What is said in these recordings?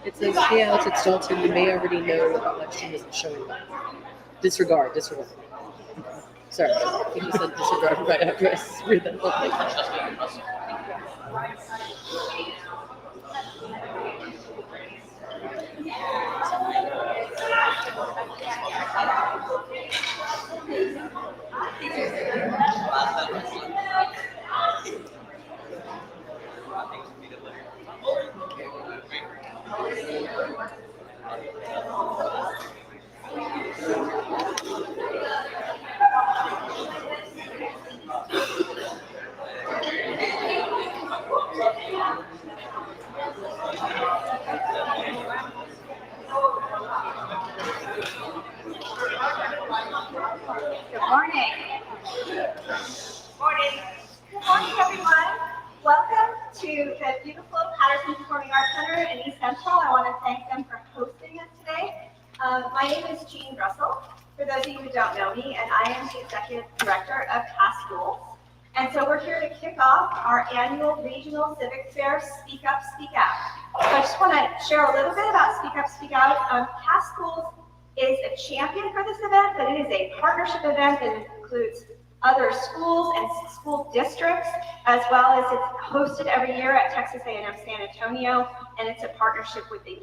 It says, hey Alex, it's Dalton. You may already know that the election isn't showing up. Disregard. Sorry, I think you said disregard right after I read that whole thing. Good morning, everyone. Welcome to the beautiful Patterson Performing Arts Center in East Central. I want to thank them for hosting us today. My name is Jean Russell, for those of you who don't know me, and I am the Executive Director of CAS Schools. And so we're here to kick off our annual Regional Civics Fair, Speak Up, Speak Out. So I just want to share a little bit about Speak Up, Speak Out. CAS Schools is a champion for this event, but it is a partnership event that includes other schools and school districts, as well as it's hosted every year at Texas A&M San Antonio, and it's a partnership with the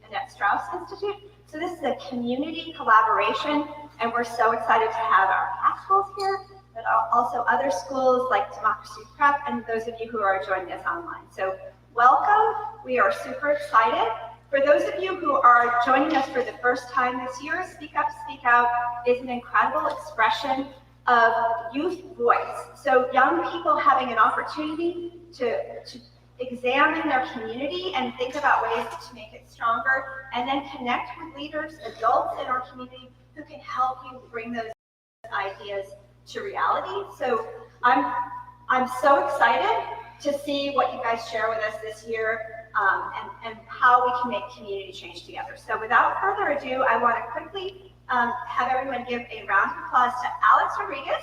Annette Strauss Institute. So this is a community collaboration, and we're so excited to have our CAS schools here, but also other schools like Democracy Prep, and those of you who are joining us online. So welcome, we are super excited. For those of you who are joining us for the first time this year, Speak Up, Speak Out is an incredible expression of youth voice. So young people having an opportunity to examine their community and think about ways to make it stronger, and then connect with leaders, adults in our community who can help you bring those ideas to reality. So I'm so excited to see what you guys share with us this year, and how we can make community change together. So without further ado, I want to quickly have everyone give a round of applause to Alex Rodriguez,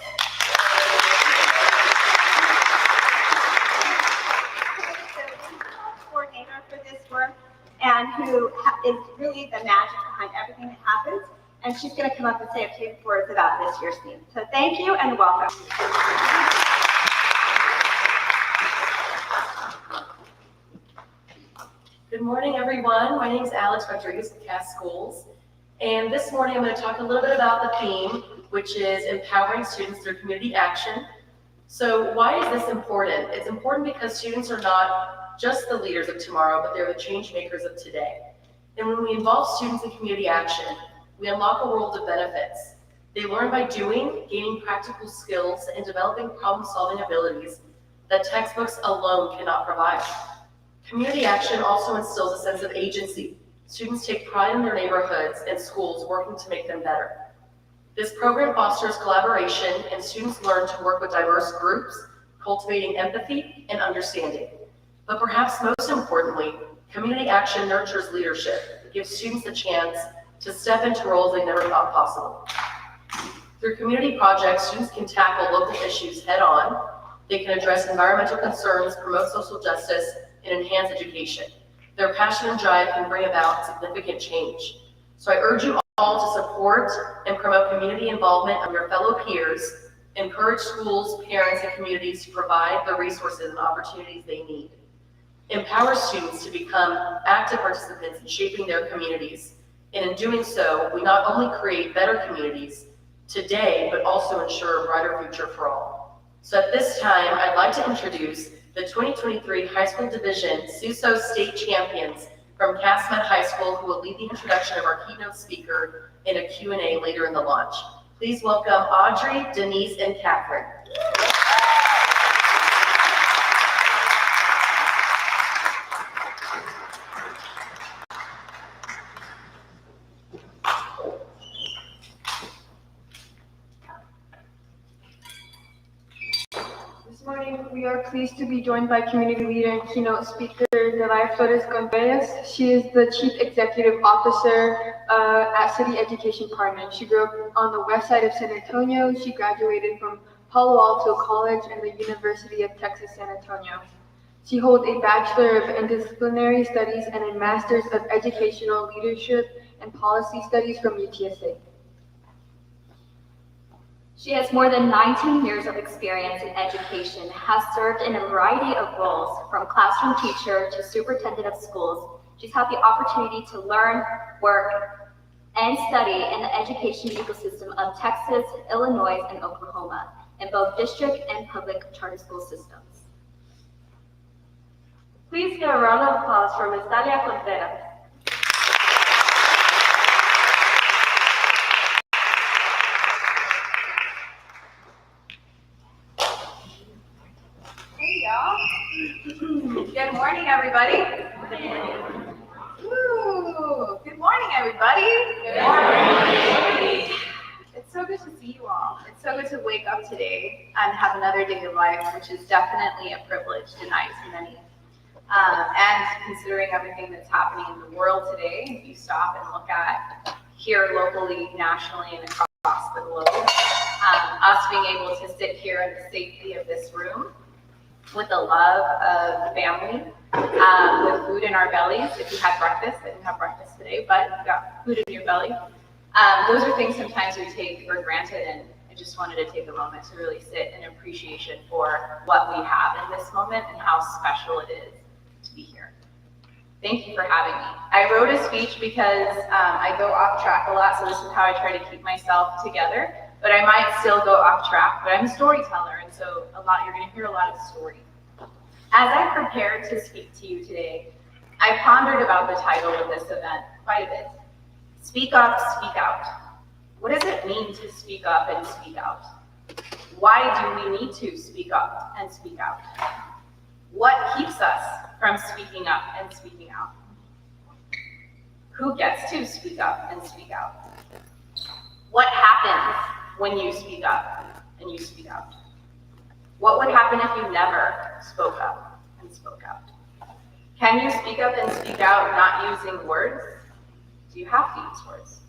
the coordinator for this work, and who is really the magic behind everything that happens. And she's going to come up and say a few words about this year's theme. So thank you and welcome. Good morning, everyone. My name is Alex Rodriguez with CAS Schools. And this morning I'm going to talk a little bit about the theme, which is empowering students through community action. So why is this important? It's important because students are not just the leaders of tomorrow, but they're the change makers of today. And when we involve students in community action, we unlock a world of benefits. They learn by doing, gaining practical skills, and developing problem-solving abilities that textbooks alone cannot provide. Community action also instills a sense of agency. Students take pride in their neighborhoods and schools, working to make them better. This program fosters collaboration, and students learn to work with diverse groups, cultivating empathy and understanding. But perhaps most importantly, community action nurtures leadership. It gives students a chance to step into roles they never thought possible. Through community projects, students can tackle local issues head-on. They can address environmental concerns, promote social justice, and enhance education. Their passion and drive can bring about significant change. So I urge you all to support and promote community involvement of your fellow peers, encourage schools, parents, and communities to provide the resources and opportunities they need. Empower students to become active participants in shaping their communities. And in doing so, we not only create better communities today, but also ensure a brighter future for all. So at this time, I'd like to introduce the 2023 High School Division SUSO State Champions from Casmet High School, who will lead the introduction of our keynote speaker in a Q&A later in the launch. Please welcome Audrey, Denise, and Catherine. This morning, we are pleased to be joined by community leader and keynote speaker, Nelaya Flores Gonzalez. She is the Chief Executive Officer at City Education Partners. She grew up on the west side of San Antonio. She graduated from Palo Alto College and the University of Texas San Antonio. She holds a Bachelor of Interdisciplinary Studies and a Master's of Educational Leadership and Policy Studies from UTSA. She has more than 19 years of experience in education, has served in a variety of roles, from classroom teacher to superintendent of schools. She's had the opportunity to learn, work, and study in the education ecosystem of Texas, Illinois, and Oklahoma, in both district and public charter school systems. Please give a round of applause for Ms. Dalia Contreras. Good morning, everybody. Woo. Good morning, everybody. Good morning. It's so good to see you all. It's so good to wake up today and have another day of life, which is definitely a privilege denied to many. And considering everything that's happening in the world today, if you stop and look at here locally, nationally, and across the globe, us being able to sit here in the safety of this room, with the love of family, with food in our bellies. If you had breakfast, I didn't have breakfast today, but you got food in your belly. Those are things sometimes we take for granted, and I just wanted to take a moment to really sit in appreciation for what we have in this moment and how special it is to be here. Thank you for having me. I wrote a speech because I go off track a lot, so this is how I try to keep myself together. But I might still go off track, but I'm a storyteller, and so you're gonna hear a lot of story. As I prepared to speak to you today, I pondered about the title of this event quite a bit. Speak up, speak out. What does it mean to speak up and speak out? Why do we need to speak up and speak out? What keeps us from speaking up and speaking out? Who gets to speak up and speak out? What happens when you speak up and you speak out? What would happen if you never spoke up and spoke out? Can you speak up and speak out not using words? Do you have to use words?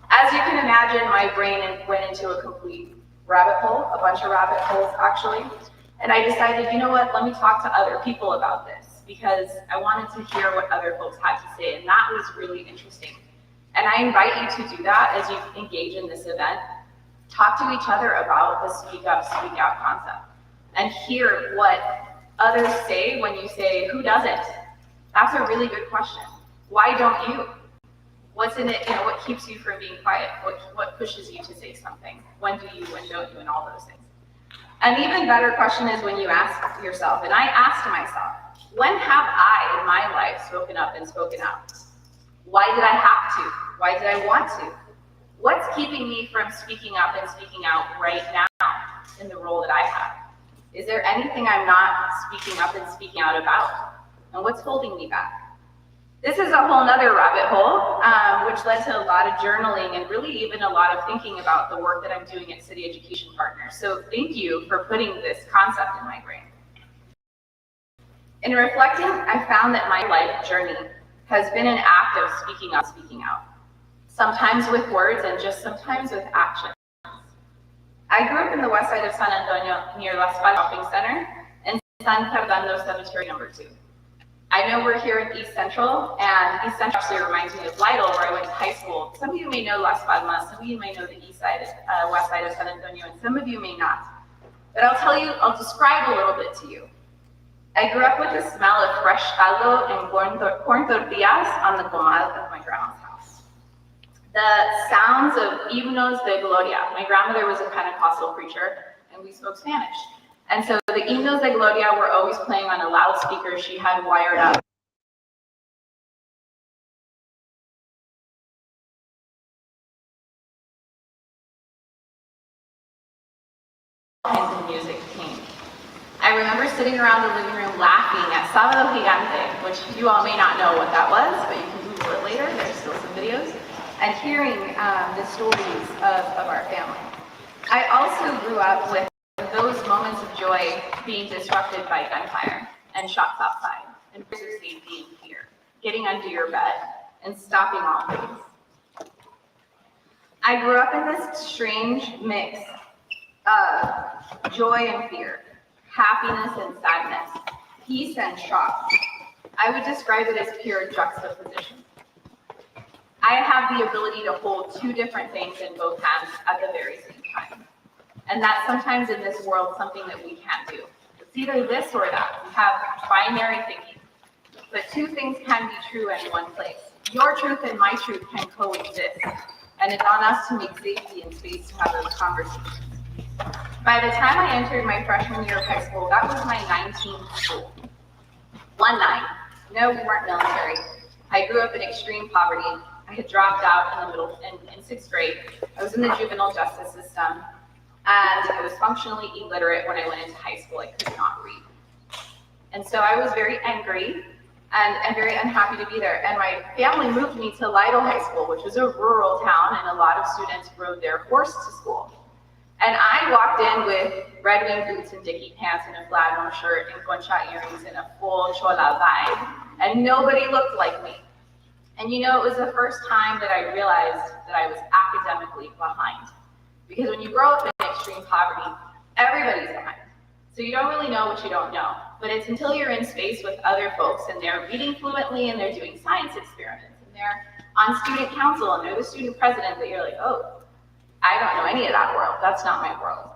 As you can imagine, my brain went into a complete rabbit hole, a bunch of rabbit holes actually, and I decided, you know what, let me talk to other people about this, because I wanted to hear what other folks had to say, and that was really interesting. And I invite you to do that as you engage in this event. Talk to each other about the speak up, speak out concept, and hear what others say when you say, who doesn't? That's a really good question. Why don't you? What's in it, what keeps you from being quiet? What pushes you to say something? When do you, when don't you, and all those things. An even better question is when you ask yourself, and I asked myself, when have I in my life spoken up and spoken out? Why did I have to? Why did I want to? What's keeping me from speaking up and speaking out right now in the role that I have? Is there anything I'm not speaking up and speaking out about? And what's holding me back? This is a whole nother rabbit hole, which led to a lot of journaling and really even a lot of thinking about the work that I'm doing at City Education Partners. So thank you for putting this concept in my brain. In reflecting, I found that my life journey has been an act of speaking up, speaking out. Sometimes with words and just sometimes with action. I grew up in the west side of San Antonio near Las Palmas Shopping Center and San Fernando Cemetery No. 2. I know we're here in East Central, and East Central actually reminds me of Lytle, where I went to high school. Some of you may know Las Palmas, some of you may know the east side, west side of San Antonio, and some of you may not. But I'll describe a little bit to you. I grew up with the smell of fresh caldo and corn tortillas on the comal of my grandma's house. The sounds of himnos de gloria. My grandmother was a Pentecostal preacher, and we spoke Spanish. And so the himnos de Gloria were always playing on a loudspeaker she had wired up. All kinds of music came. I remember sitting around the living room laughing at Sábado Gigante, which you all may not know what that was, but you can Google it later. There's still some videos. And hearing the stories of our family. I also grew up with those moments of joy being disrupted by gunfire and shots outside, and fears of safety and fear, getting under your bed and stopping all things. I grew up in this strange mix of joy and fear, happiness and sadness, peace and shock. I would describe it as pure juxtaposition. I have the ability to hold two different things in both hands at the very same time. And that's sometimes in this world something that we can't do. It's either this or that. We have binary thinking. But two things can be true in one place. Your truth and my truth can coexist. And it's on us to make safety and space to have those conversations. By the time I entered my freshman year of high school, that was my 19th school. 19. No, we weren't military. I grew up in extreme poverty. I had dropped out in 6th grade. I was in the juvenile justice system, and I was functionally illiterate when I went into high school. I could not read. And so I was very angry and very unhappy to be there. And my family moved me to Lytle High School, which was a rural town, and a lot of students rode their horse to school. And I walked in with red wing boots and dicky pants and a flannel shirt and concha earrings and a full chola vibe, and nobody looked like me. And you know, it was the first time that I realized that I was academically behind. Because when you grow up in extreme poverty, everybody's behind. So you don't really know what you don't know. But it's until you're in space with other folks and they're reading fluently and they're doing science experiments and they're on student council and they're the student president that you're like, oh, I don't know any of that world. That's not my world.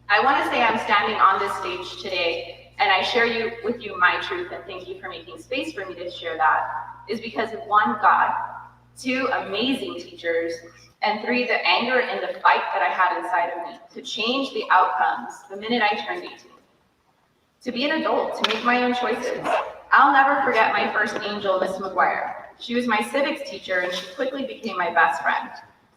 I want to say I'm standing on this stage today and I share with you my truth, and thank you for making space for me to share that, is because of 1, God, 2, amazing teachers, and 3, the anger and the fight that I had inside of me to change the outcomes the minute I turned 18. To be an adult, to make my own choices. I'll never forget my first angel, Miss McGuire. She was my civics teacher and she quickly became my best friend.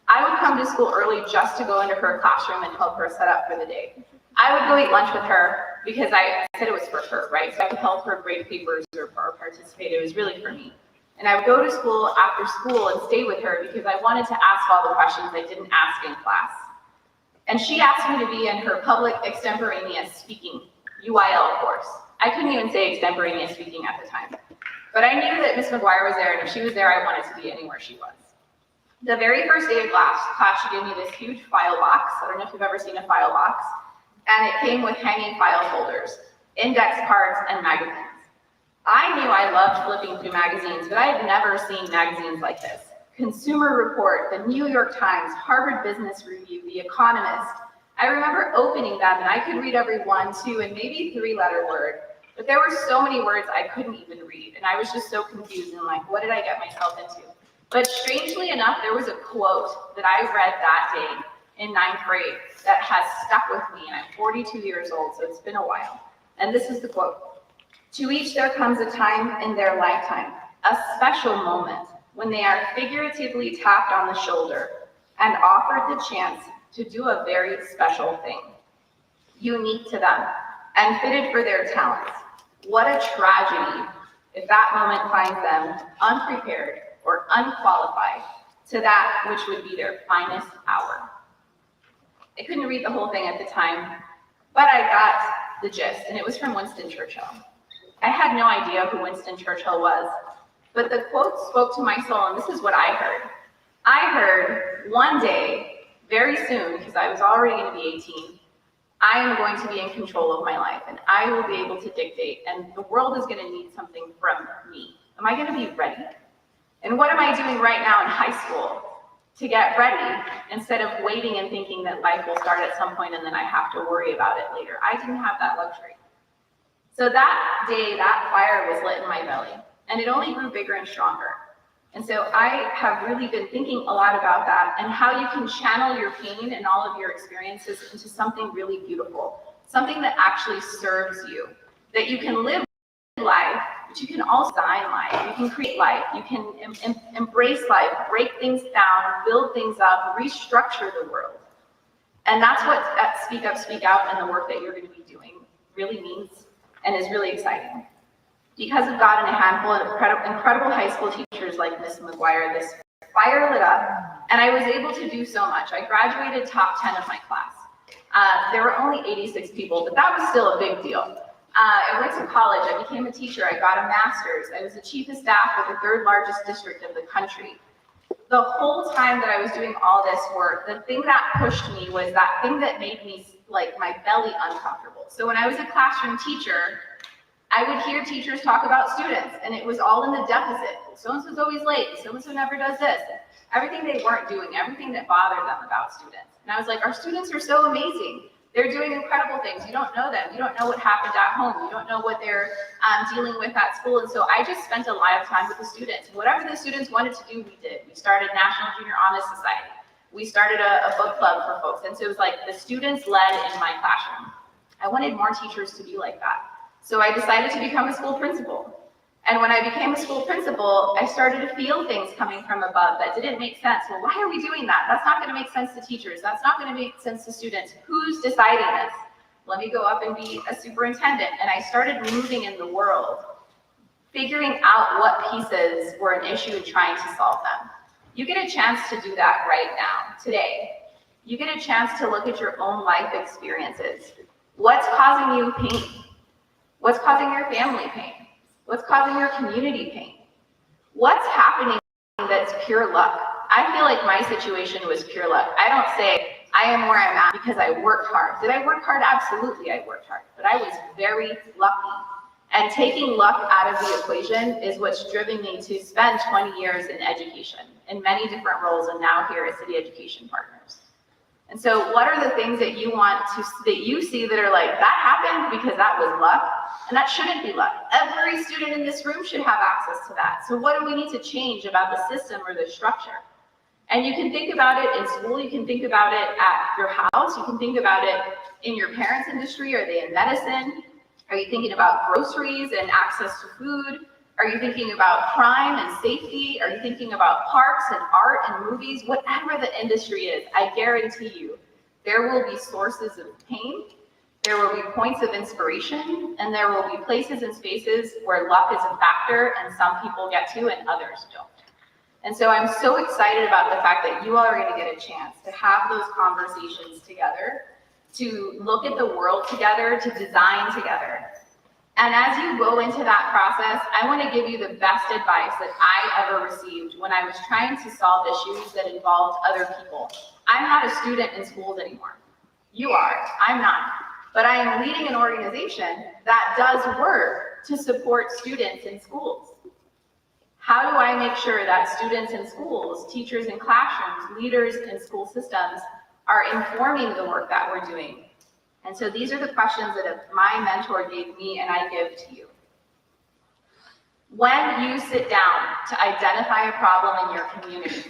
I would come to school early just to go into her classroom and help her set up for the day. I would go eat lunch with her because I said it was for her, right? So I would help her grade papers or participate. It was really for me. And I would go to school after school and stay with her because I wanted to ask all the questions I didn't ask in class. And she asked me to be in her public extemporaneous speaking, UIL course. I couldn't even say extemporaneous speaking at the time. But I knew that Miss McGuire was there, and if she was there, I wanted to be anywhere she was. The very first day of class, she gave me this huge file box. I don't know if you've ever seen a file box. And it came with hanging file folders, index cards, and magazines. I knew I loved flipping through magazines, but I had never seen magazines like this. Consumer Report, the New York Times, Harvard Business Review, The Economist. I remember opening them, and I could read every 1, 2, and maybe 3-letter word. But there were so many words I couldn't even read, and I was just so confused and like, what did I get myself into? But strangely enough, there was a quote that I read that day in 9th grade that has stuck with me, and I'm 42 years old, so it's been a while. And this is the quote. To each there comes a time in their lifetime, a special moment, when they are figuratively tapped on the shoulder and offered the chance to do a very special thing, unique to them and fitted for their talents. What a tragedy if that moment finds them unprepared or unqualified to that which would be their finest hour. I couldn't read the whole thing at the time, but I got the gist, and it was from Winston Churchill. I had no idea who Winston Churchill was, but the quote spoke to my soul, and this is what I heard. I heard, one day, very soon, because I was already going to be 18, I am going to be in control of my life, and I will be able to dictate, and the world is going to need something from me. Am I going to be ready? And what am I doing right now in high school to get ready instead of waiting and thinking that life will start at some point and then I have to worry about it later? I didn't have that luxury. So that day, that fire was lit in my belly, and it only grew bigger and stronger. And so I have really been thinking a lot about that and how you can channel your pain and all of your experiences into something really beautiful, something that actually serves you, that you can live life, but you can also design life, you can create life, you can embrace life, break things down, build things up, restructure the world. And that's what Speak Up, Speak Out and the work that you're going to be doing really means and is really exciting. Because of God and a handful of incredible high school teachers like Miss McGuire, this fire lit up, and I was able to do so much. I graduated top 10 of my class. There were only 86 people, but that was still a big deal. I went to college, I became a teacher, I got a master's, I was the chief of staff for the 3rd largest district of the country. The whole time that I was doing all this work, the thing that pushed me was that thing that made me, like, my belly uncomfortable. So when I was a classroom teacher, I would hear teachers talk about students, and it was all in the deficit. So-and-so's always late, so-and-so never does this. Everything they weren't doing, everything that bothered them about students. And I was like, our students are so amazing. They're doing incredible things. You don't know them. You don't know what happened at home. You don't know what they're dealing with at school. And so I just spent a lot of time with the students. Whatever the students wanted to do, we did. We started National Junior Honor Society. We started a book club for folks. And so it was like the students led in my classroom. I wanted more teachers to be like that. So I decided to become a school principal. And when I became a school principal, I started to feel things coming from above that didn't make sense. Well, why are we doing that? That's not going to make sense to teachers. That's not going to make sense to students. Who's deciding this? Let me go up and be a superintendent. And I started moving in the world, figuring out what pieces were an issue and trying to solve them. You get a chance to do that right now, today. You get a chance to look at your own life experiences. What's causing you pain? What's causing your family pain? What's causing your community pain? What's happening that's pure luck? I feel like my situation was pure luck. I don't say I am where I'm at because I worked hard. Did I work hard? Absolutely, I worked hard. But I was very lucky. And taking luck out of the equation is what's driven me to spend 20 years in education in many different roles, and now here at City Education Partners. And so what are the things that you want to, that you see that are like, that happened because that was luck? And that shouldn't be luck. Every student in this room should have access to that. So what do we need to change about the system or the structure? And you can think about it in school, you can think about it at your house, you can think about it in your parents' industry. Are they in medicine? Are you thinking about groceries and access to food? Are you thinking about crime and safety? Are you thinking about parks and art and movies? Whatever the industry is, I guarantee you, there will be sources of pain, there will be points of inspiration, and there will be places and spaces where luck is a factor and some people get to and others don't. And so I'm so excited about the fact that you all are going to get a chance to have those conversations together, to look at the world together, to design together. And as you go into that process, I want to give you the best advice that I ever received when I was trying to solve issues that involved other people. I'm not a student in schools anymore. You are, I'm not. But I am leading an organization that does work to support students in schools. How do I make sure that students in schools, teachers in classrooms, leaders in school systems are informing the work that we're doing? And so these are the questions that my mentor gave me and I give to you. When you sit down to identify a problem in your community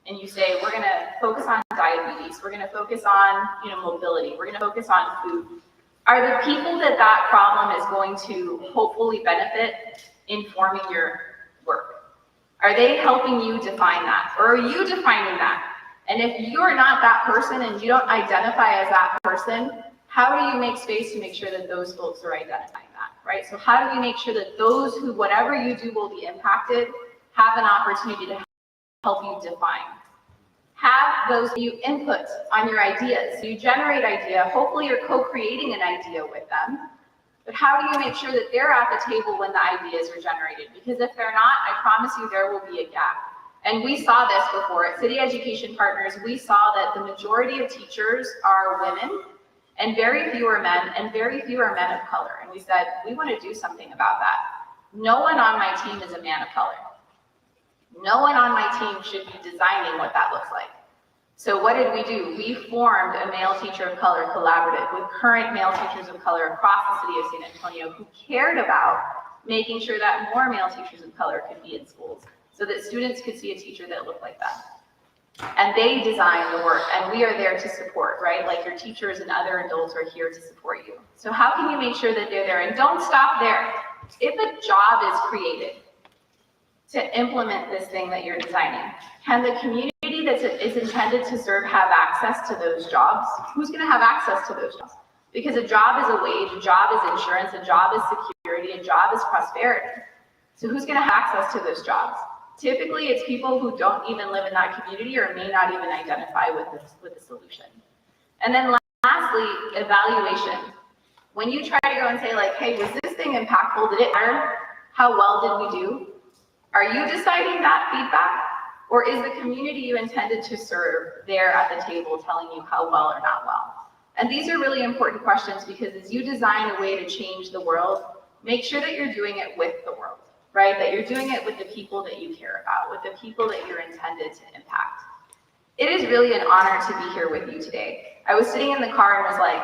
and you say, we're going to focus on diabetes, we're going to focus on mobility, we're going to focus on food, are the people that that problem is going to hopefully benefit informing your work? Are they helping you define that? Or are you defining that? And if you're not that person and you don't identify as that person, how do you make space to make sure that those folks are identifying that, right? So how do we make sure that those who, whatever you do will be impacted, have an opportunity to help you define? Have those you input on your ideas. So you generate idea, hopefully you're co-creating an idea with them, but how do you make sure that they're at the table when the ideas are generated? Because if they're not, I promise you there will be a gap. And we saw this before at City Education Partners. We saw that the majority of teachers are women, and very few are men, and very few are men of color. And we said, we want to do something about that. No one on my team is a man of color. No one on my team should be designing what that looks like. So what did we do? We formed a male teacher of color collaborative with current male teachers of color across the city of San Antonio who cared about making sure that more male teachers of color could be in schools so that students could see a teacher that looked like them. And they design the work, and we are there to support, right? Like your teachers and other adults are here to support you. So how can you make sure that they're there? And don't stop there. If a job is created to implement this thing that you're designing, can the community that is intended to serve have access to those jobs? Who's going to have access to those jobs? Because a job is a wage, a job is insurance, a job is security, a job is prosperity. So who's going to have access to those jobs? Typically, it's people who don't even live in that community or may not even identify with the solution. And then lastly, evaluation. When you try to go and say like, hey, was this thing impactful? Did it matter? How well did we do? Are you deciding that feedback? Or is the community you intended to serve there at the table telling you how well or not well? And these are really important questions because as you design a way to change the world, make sure that you're doing it with the world, right? That you're doing it with the people that you care about, with the people that you're intended to impact. It is really an honor to be here with you today. I was sitting in the car and was like,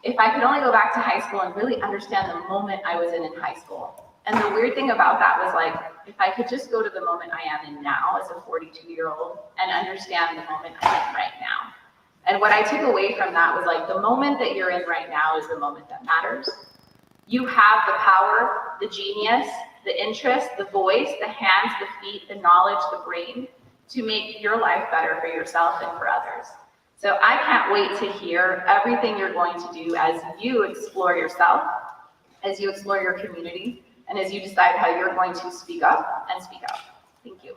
if I could only go back to high school and really understand the moment I was in high school. And the weird thing about that was like, if I could just go to the moment I am in now as a 42-year-old and understand the moment I'm in right now. And what I took away from that was like, the moment that you're in right now is the moment that matters. You have the power, the genius, the interest, the voice, the hands, the feet, the knowledge, the brain to make your life better for yourself and for others. So I can't wait to hear everything you're going to do as you explore yourself, as you explore your community, and as you decide how you're going to speak up and speak out. Thank you.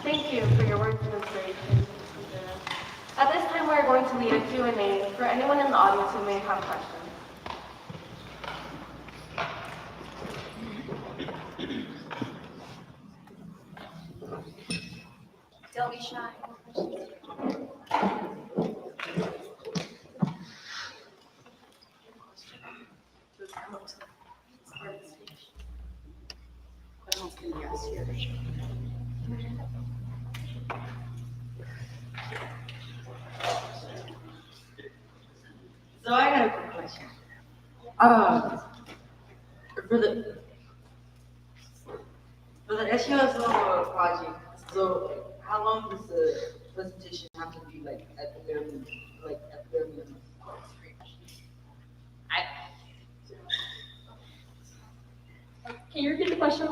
Thank you for your words of inspiration. At this time, we're going to lead a Q&A for anyone in the audience who may have questions. Don't be shy. So I got a quick question. For the SUSO project, so how long does the presentation have to be like at the bare minimum? Can you repeat the question?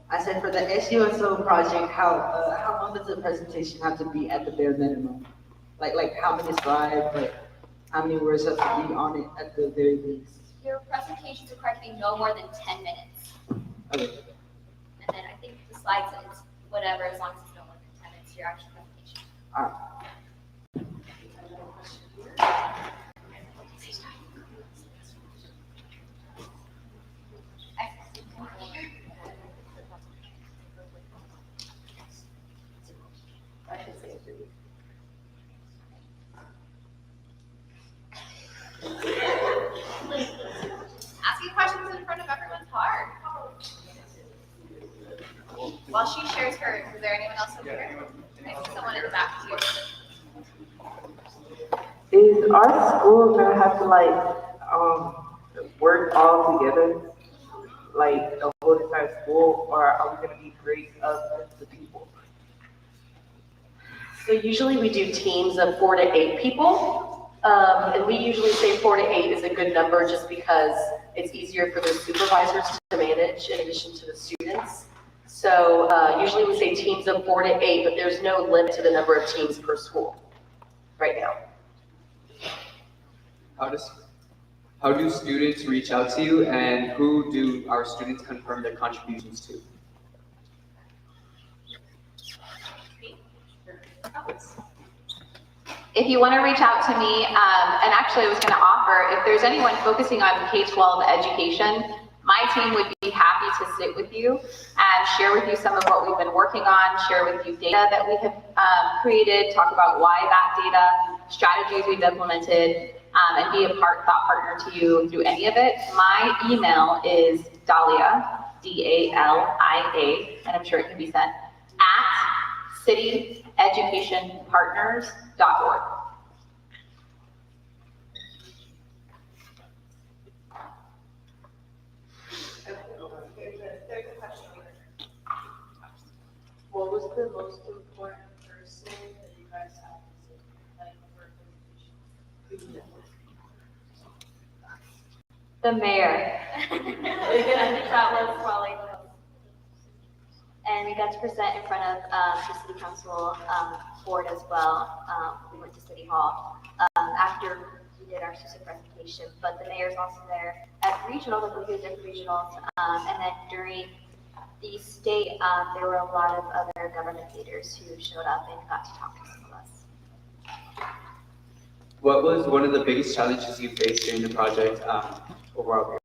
I said for the SUSO project, how long does the presentation have to be at the bare minimum? Like how many slides, like how many words have to be on it at the very least? Your presentation's required to be no more than 10 minutes. Okay. And then I think the slides, it's whatever, as long as it's no more than 10 minutes, your actual presentation. All right. Asking questions in front of everyone's hard. While she shares hers, is there anyone else over here? I see someone in the back too. Is our school gonna have to work all together, like the whole entire school, or are we gonna be breaks of the people? So usually we do teams of 4 to 8 people. And we usually say 4 to 8 is a good number just because it's easier for the supervisors to manage in addition to the students. So usually we say teams of 4 to 8, but there's no limit to the number of teams per school right now. How do students reach out to you, and who do our students confirm their contributions to? If you want to reach out to me, and actually I was going to offer, if there's anyone focusing on K-12 education, my team would be happy to sit with you and share with you some of what we've been working on, share with you data that we have created, talk about why that data, strategies we've implemented, and be a thought partner to you through any of it. My email is Dalia, D-A-L-I-A, and I'm sure it can be sent, at cityeducationpartners.org. There's a question over there. What was the most important person that you guys had to see, like, for presentation? The mayor. I think that was probably the most. And we got to present in front of the city council board as well. We went to City Hall after we did our SUSO presentation, but the mayor's also there at regionals. I believe he was at regionals. And then during the state, there were a lot of other government leaders who showed up and got to talk to some of us. What was one of the biggest challenges you faced during the project overall?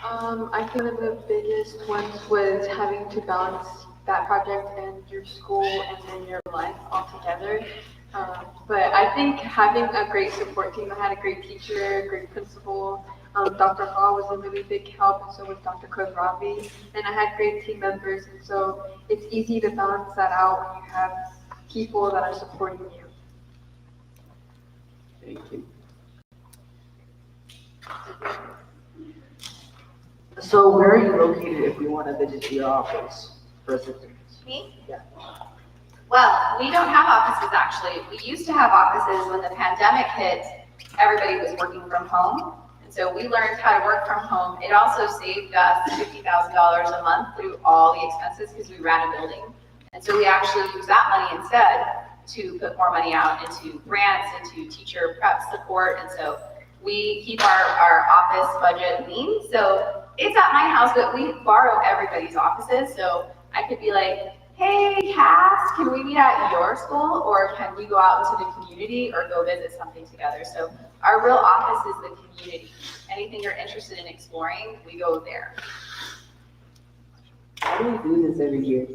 I think one of the biggest ones was having to balance that project and your school and then your life all together. But I think having a great support team, I had a great teacher, a great principal. Dr. Hall was a really big help, and so was Dr. Kodravi. And I had great team members, and so it's easy to balance that out when you have people that are supporting you. Thank you. So where are you located if we want to visit your office for assistance? Me? Yeah. Well, we don't have offices actually. We used to have offices when the pandemic hit, everybody was working from home. And so we learned how to work from home. It also saved us $50,000 a month through all the expenses because we ran a building. And so we actually used that money instead to put more money out into grants, into teacher prep support. And so we keep our office budget lean. So it's at my house, but we borrow everybody's offices. So I could be like, hey, Cass, can we meet at your school? Or can we go out into the community or go visit something together? So our real office is the community. Anything you're interested in exploring, we go there. Why do we do this every year?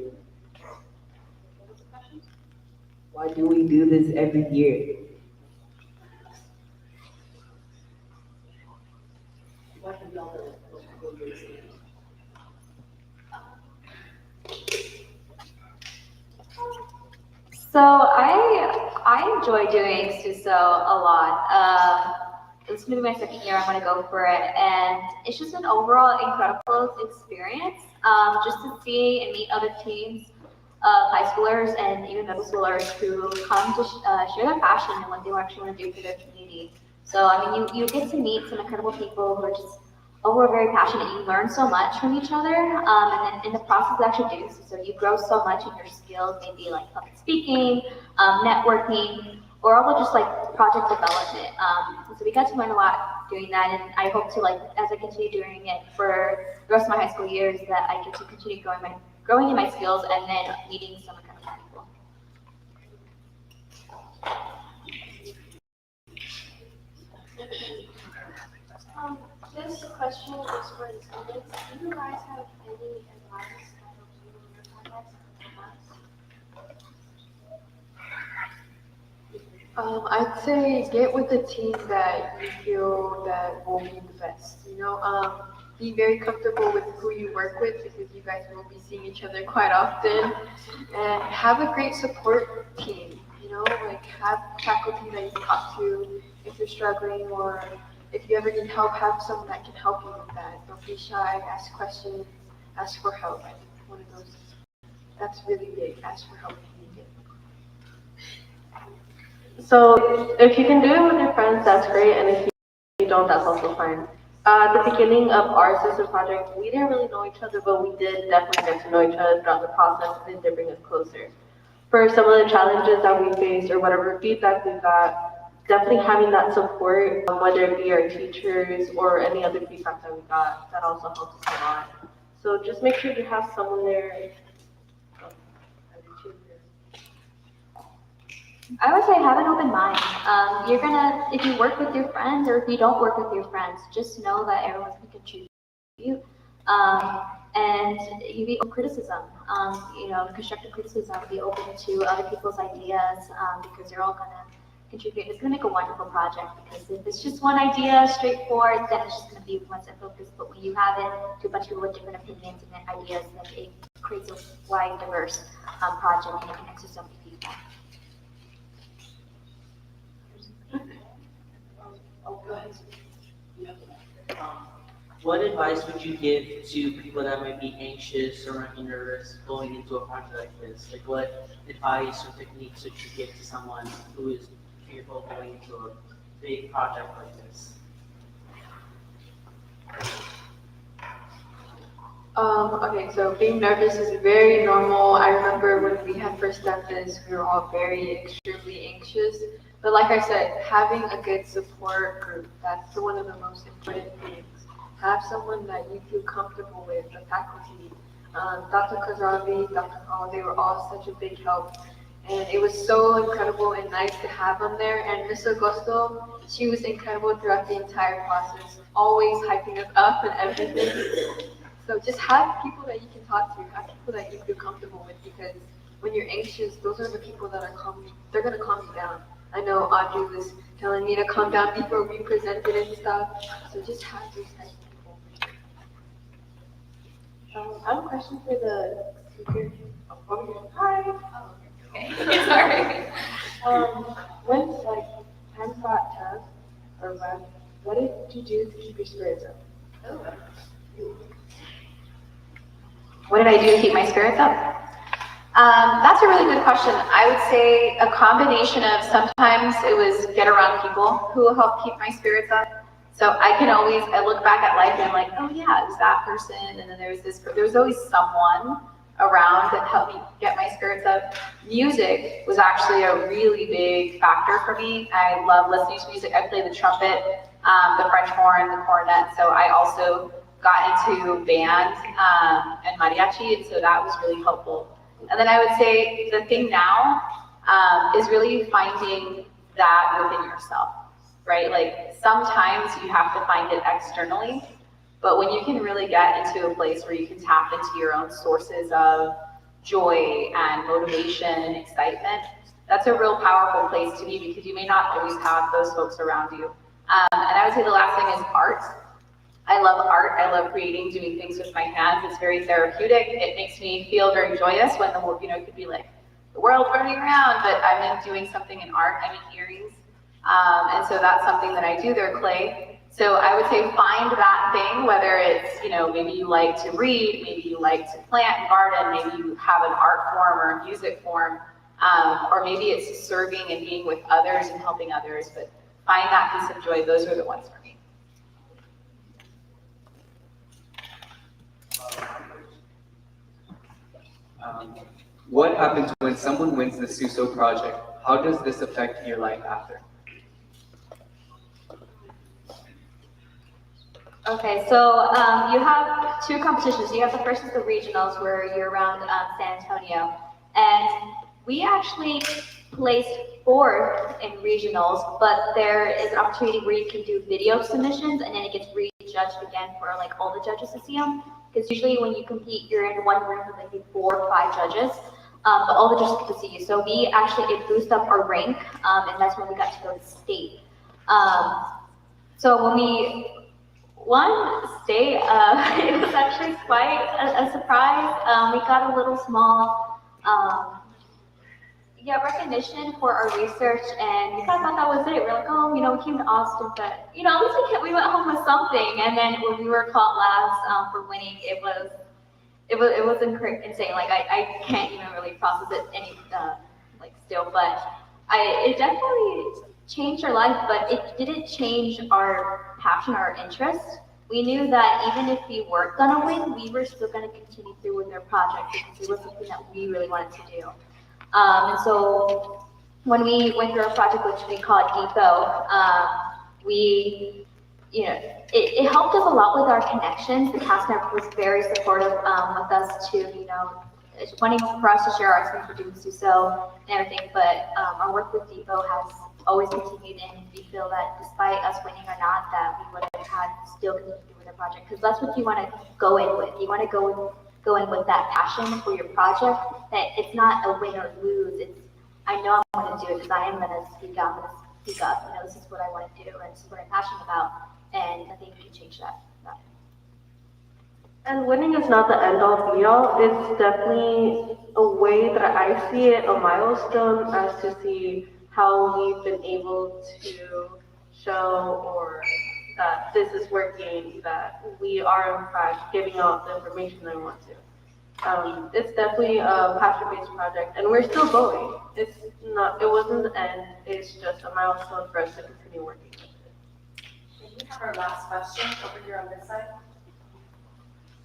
Why do we do this every year? So I enjoy doing SUSO a lot. This is gonna be my second year. I'm gonna go for it, and it's just an overall incredible experience. Just to see and meet other teams of high schoolers and even middle schoolers who come to share their passion and what they actually want to do for their community. So I mean, you get to meet some incredible people who are just overall very passionate. You learn so much from each other, and then in the process of actually doing so you grow so much in your skills, maybe like public speaking, networking, or also just like project development. So we got to learn a lot doing that, and I hope to, like, as I continue doing it for the rest of my high school years, that I get to continue growing in my skills and then meeting some incredible people. This question is for the students. Do you guys have any advice that helps you in your projects? I'd say get with a team that you feel that will be the best. Be very comfortable with who you work with because you guys will be seeing each other quite often, and have a great support team. Like have faculty that you can talk to if you're struggling, or if you ever need help, have someone that can help you with that. Don't be shy. Ask questions. Ask for help. I think one of those. That's really big. Ask for help if you need it. So if you can do it with your friends, that's great, and if you don't, that's also fine. At the beginning of our SUSO project, we didn't really know each other, but we did definitely get to know each other throughout the process, and it did bring us closer. For some of the challenges that we faced or whatever feedback we got, definitely having that support, whether it be our teachers or any other feedback that we got, that also helps us a lot. So just make sure you have someone there. I would say have an open mind. If you work with your friends or if you don't work with your friends, just know that everyone's gonna contribute. And you be open to criticism, constructive criticism, be open to other people's ideas, because they're all gonna contribute. It's gonna make a wonderful project, because if it's just one idea, straightforward, then it's just gonna be one set focus. But when you have it to a bunch of people with different opinions and ideas, then it creates a wide, diverse project and connects to so many people. What advice would you give to people that might be anxious or nervous going into a project like this? Like, what advice or techniques would you give to someone who is fearful going into a big project like this? Okay, so being nervous is very normal. I remember when we had first done this, we were all very extremely anxious. But like I said, having a good support group, that's one of the most important things. Have someone that you feel comfortable with, the faculty. Dr. Kazavi, Dr. Hall, they were all such a big help. And it was so incredible and nice to have them there. And Miss Augusto, she was incredible throughout the entire process, always hyping us up and everything. So just have people that you can talk to, have people that you feel comfortable with, because when you're anxious, those are the people that are they're gonna calm you down. I know Audrey was telling me to calm down before we presented and stuff. So just have those types of people. I have a question for the speaker. Hi. Okay, sorry. When times got tough or rough, what did you do to keep your spirits up? What did I do to keep my spirits up? That's a really good question. I would say a combination of sometimes it was get around people who will help keep my spirits up. So I look back at life and I'm like, oh yeah, it was that person, and then there's always someone around that helped me get my spirits up. Music was actually a really big factor for me. I love listening to music. I play the trumpet, the French horn, the cornet, so I also got into band and mariachi, and so that was really helpful. And then I would say the thing now is really finding that within yourself, right? Like sometimes you have to find it externally, but when you can really get into a place where you can tap into your own sources of joy and motivation and excitement, that's a real powerful place to be, because you may not always have those folks around you. And I would say the last thing is art. I love art. I love creating, doing things with my hands. It's very therapeutic. It makes me feel very joyous when it could be like the world burning around, but I'm in doing something in art. I make earrings. And so that's something that I do. They're clay. So I would say find that thing, whether it's, maybe you like to read, maybe you like to plant and garden, maybe you have an art form or a music form, or maybe it's serving and being with others and helping others, but find that piece of joy. Those are the ones for me. What happens when someone wins the SUSO project? How does this affect your life after? Okay, so you have two competitions. You have the first is the regionals, where you're around San Antonio, and we actually placed fourth in regionals, but there is an opportunity where you can do video submissions, and then it gets rejudged again for like all the judges to see them. Because usually when you compete, you're in one room with maybe 4 or 5 judges, but all the judges get to see you. So it boosted up our rank, and that's when we got to go to state. So when we won state, it was actually quite a surprise. We got a little small recognition for our research, and we kind of thought that was it. We're like, oh, we came to Austin, but at least we went home with something. And then when we were caught last for winning, it was insane. Like I can't even really process it still, but it definitely changed our life, but it didn't change our passion or our interest. We knew that even if we weren't gonna win, we were still gonna continue through with our project, because it was something that we really wanted to do. And so when we went through our project, which we called Depot, it helped us a lot with our connections. The cast member was very supportive with us to, wanting for us to share our experience for doing SUSO and everything, but our work with Depot has always continued, and we feel that despite us winning or not, that we would have had still continued with the project, because that's what you want to go in with. You want to go in with that passion for your project, that it's not a win or lose. It's, I know I'm going to do it because I am going to speak out, I'm going to speak up. You know, this is what I want to do, and this is what I'm passionate about, and I think we can change that. And winning is not the end all be all. It's definitely a way that I see it, a milestone as to see how we've been able to show or that this is working, that we are in fact giving out the information that we want to. It's definitely a passion-based project, and we're still going. It's not, it wasn't the end, it's just a milestone for us to continue working with it. And we have our last question over here on this side.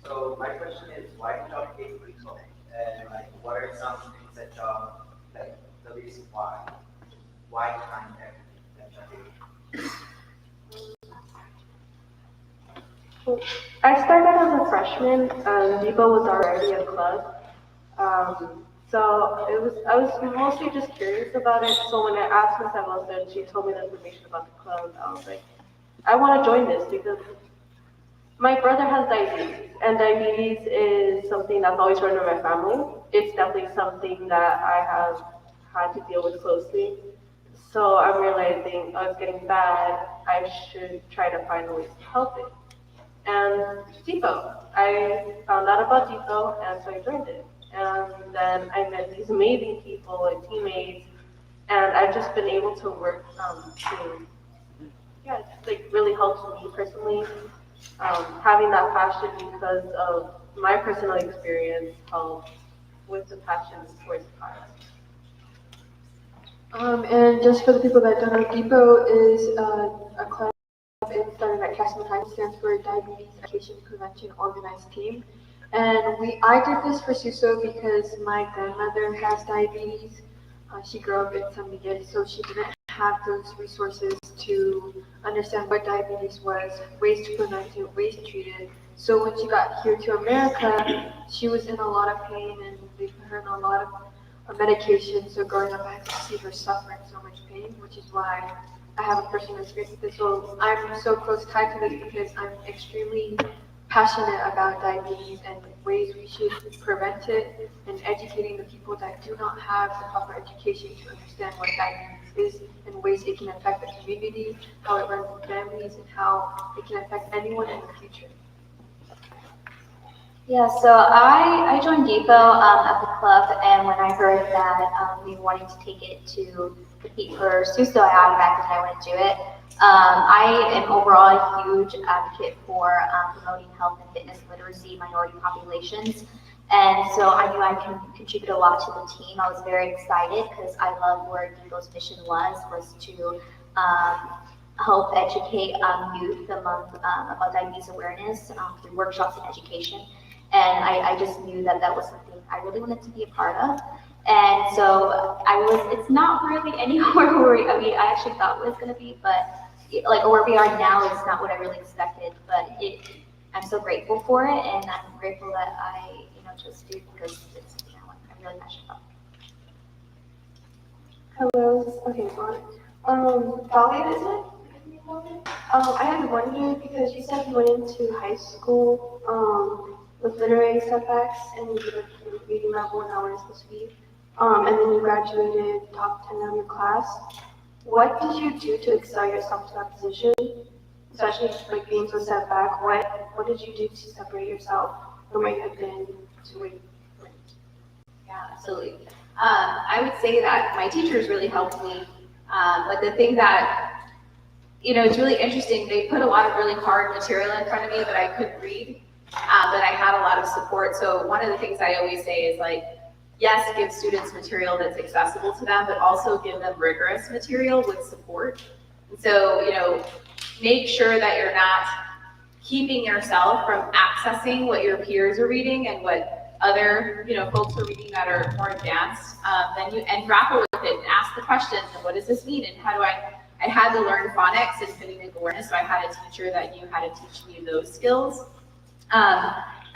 So my question is, why did y'all pick Rico? And like, what are some things that y'all, like, the reason why kind of everything that y'all did? I started as a freshman, Depot was already a club. So I was mostly just curious about it. So when I asked Ms. Evelson and she told me the information about the club, I was like, I want to join this because my brother has diabetes, and diabetes is something that's always run in my family. It's definitely something that I have had to deal with closely. So I'm realizing it's getting bad. I should try to find ways to help it. And Depot, I found out about Depot, and so I joined it. And then I met these amazing people and teammates, and I've just been able to work to, yeah, it's like really helps me personally. Having that passion because of my personal experience helped with the passion towards the cause. And just for the people that don't know, Depot is a club and started at Castle High, stands for Diabetes Education Prevention Organized Team. And I did this for SUSO because my grandmother has diabetes. She grew up in San Miguel, so she didn't have those resources to understand what diabetes was, ways to prevent it, ways to treat it. So when she got here to America, she was in a lot of pain, and they put her on a lot of medication. So growing up, I had to see her suffering so much pain, which is why I have a personal experience with this. So I'm so close tied to this because I'm extremely passionate about diabetes and ways we should prevent it, and educating the people that do not have the proper education to understand what diabetes is and ways it can affect the community, how it runs in families, and how it can affect anyone in the future. Yeah, so I joined Depot at the club, and when I heard that we wanted to take it to compete for SUSO, I automatically I want to do it. I am overall a huge advocate for promoting health and fitness literacy minority populations, and so I knew I can contribute a lot to the team. I was very excited because I love where Depot's mission was to help educate youth about diabetes awareness through workshops and education. And I just knew that that was something I really wanted to be a part of. And so it's not really anywhere where, I actually thought it was going to be, but like where we are now is not what I really expected. But I'm so grateful for it, and I'm grateful that I, chose to, because it's something I'm really passionate about. Hello, okay, Valerie, is it? I had wondered, because you said you went into high school with literary setbacks and you did a reading level and how we're supposed to be, and then you graduated top 10 of your class. What did you do to excel yourself to that position, especially like being so set back? What did you do to separate yourself from where you had been to where you went? Yeah, absolutely. I would say that my teachers really helped me, but the thing that, it's really interesting, they put a lot of really hard material in front of me that I couldn't read, but I had a lot of support. So one of the things I always say is like, yes, give students material that's accessible to them, but also give them rigorous material with support. And so, make sure that you're not keeping yourself from accessing what your peers are reading and what other, folks are reading that are more advanced, and grapple with it and ask the questions, and what does this mean, and how do I had to learn phonics and phonemic awareness, so I had a teacher that knew how to teach me those skills.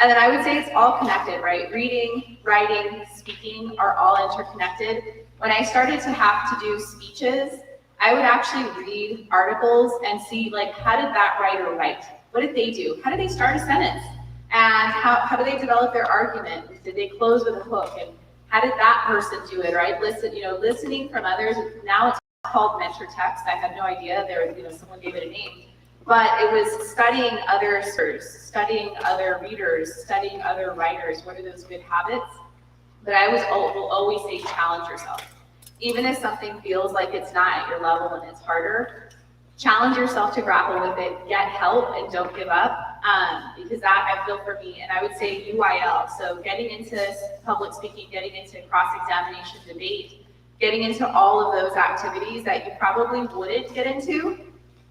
And then I would say it's all connected, right? Reading, writing, speaking are all interconnected. When I started to have to do speeches, I would actually read articles and see, like, how did that writer write? What did they do? How did they start a sentence? And how do they develop their argument? Did they close with a hook? And how did that person do it, right? Listening from others. Now it's called mentor text. I had no idea someone gave it a name. But it was studying other speakers, studying other readers, studying other writers. What are those good habits? But I will always say challenge yourself. Even if something feels like it's not at your level and it's harder, challenge yourself to grapple with it, get help, and don't give up. Because that, I feel for me, and I would say UIL, so getting into public speaking, getting into cross-examination debate, getting into all of those activities that you probably wouldn't get into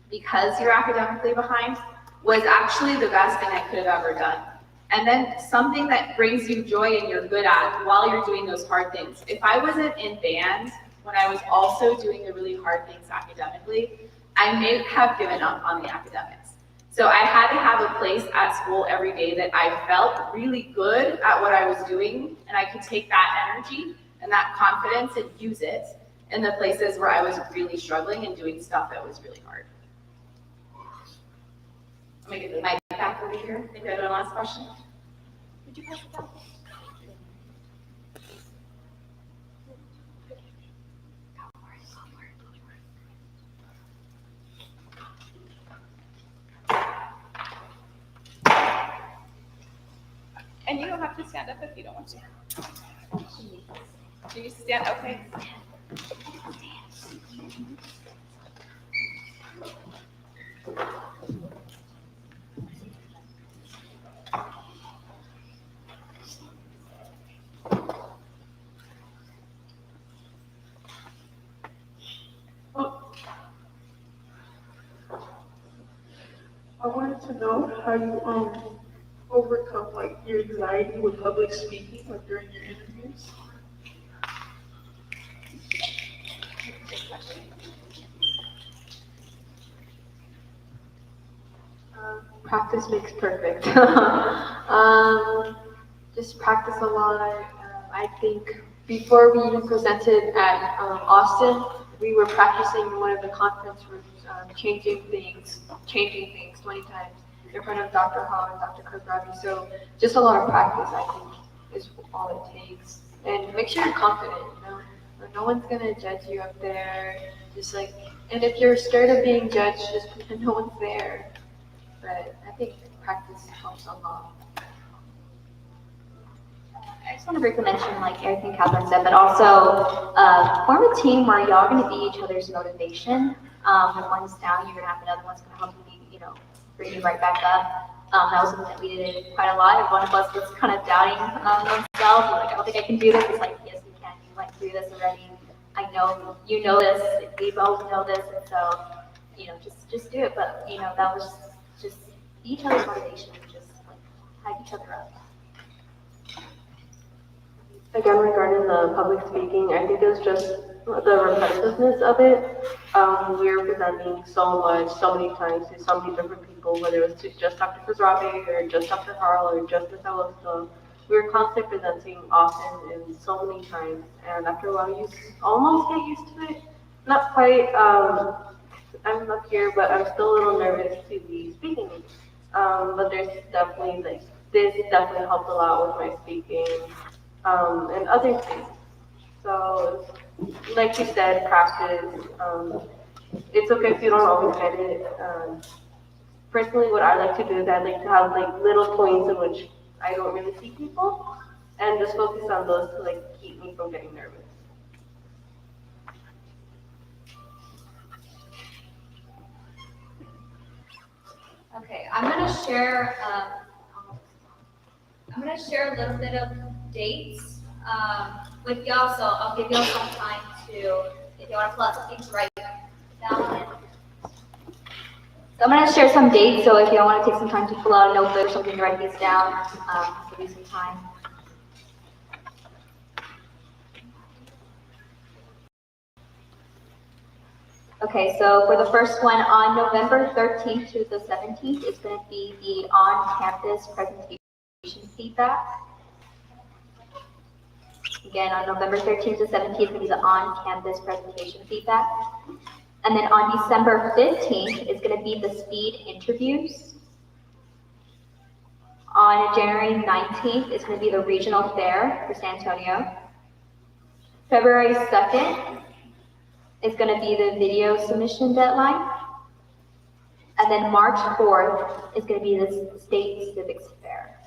because you're academically behind, was actually the best thing I could have ever done. And then something that brings you joy and you're good at while you're doing those hard things. If I wasn't in band when I was also doing the really hard things academically, I may have given up on the academics. So I had to have a place at school every day that I felt really good at what I was doing, and I could take that energy and that confidence and use it in the places where I was really struggling and doing stuff that was really hard. Let me get the mic back over here. I think I had one last question. Would you pass it down? And you don't have to stand up if you don't want to. Do you stand? Okay. I wanted to know how you overcome like your anxiety with public speaking, like during your interviews. Practice makes perfect. Just practice a lot. I think before we even presented at Austin, we were practicing in one of the conference rooms, changing things 20 times in front of Dr. Hall and Dr. Kurgravi. So just a lot of practice, I think, is all it takes. And make sure you're confident, No one's gonna judge you up there. And if you're scared of being judged, just pretend no one's there. But I think practice helps a lot. I just want to briefly mention, like everything Catherine said, but also form a team where y'all are going to be each other's motivation. When one's down, you're going to have another one's going to help you, bring you right back up. That was something that we did quite a lot. If one of us was kind of doubting themselves, like, I don't think I can do this, it's like, yes, you can. You went through this already. I know you know this. We both know this. And so, just do it. But, that was just each other's motivation and just like hype each other up. Again, regarding the public speaking, I think it's just the repetitiveness of it. We were presenting so many times to so many different people, whether it was to just Dr. Khosravi or just Dr. Harl or just Ms. Awosto. We were constantly presenting often and so many times, and after a while you almost get used to it. Not quite, I'm up here, but I'm still a little nervous to be speaking. But this definitely helped a lot with my speaking. And other things. So, like you said, practice. It's okay if you don't always get it. Personally, what I like to do is I like to have like little points in which I don't really see people, and just focus on those to like keep me from getting nervous. Okay, I'm gonna share a little bit of dates with y'all, so I'll give y'all some time to, if you want to pull out something to write down. So I'm gonna share some dates, so if y'all want to take some time to pull out a notebook or something to write these down, I'll give you some time. Okay, so for the first one, on November 13th to the 17th, it's going to be the on-campus presentation feedback. Again, on November 13th to 17th, is going to be the on-campus presentation feedback. And then on December 15th is going to be the speed interviews. On January 19th is going to be the regional fair for San Antonio. February 2nd is going to be the video submission deadline. And then March 4th is going to be the State Civics Fair,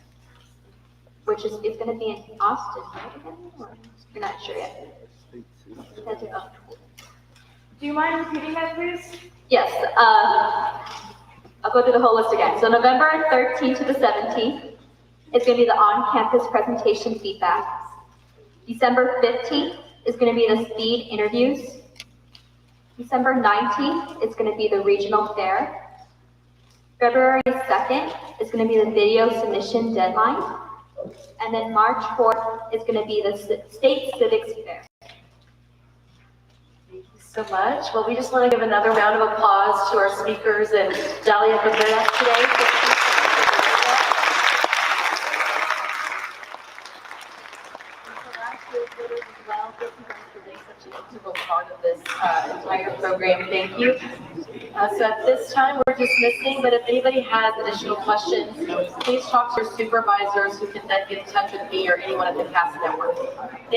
which is it's going to be in Austin, right? Or you're not sure yet. Do you mind repeating that, please? Yes. I'll go through the whole list again. So November 13th to the 17th is going to be the on-campus presentation feedback. December 15th is going to be the speed interviews. December 19th is going to be the regional fair. February 2nd is going to be the video submission deadline. And then March 4th is going to be the State Civics Fair. Thank you so much. Well, we just want to give another round of applause to our speakers and Dalia Cabrera today. Part of this entire program. Thank you. So at this time, we're dismissing, but if anybody has additional questions, please talk to your supervisors who can then get in touch with me or anyone at the CAS network.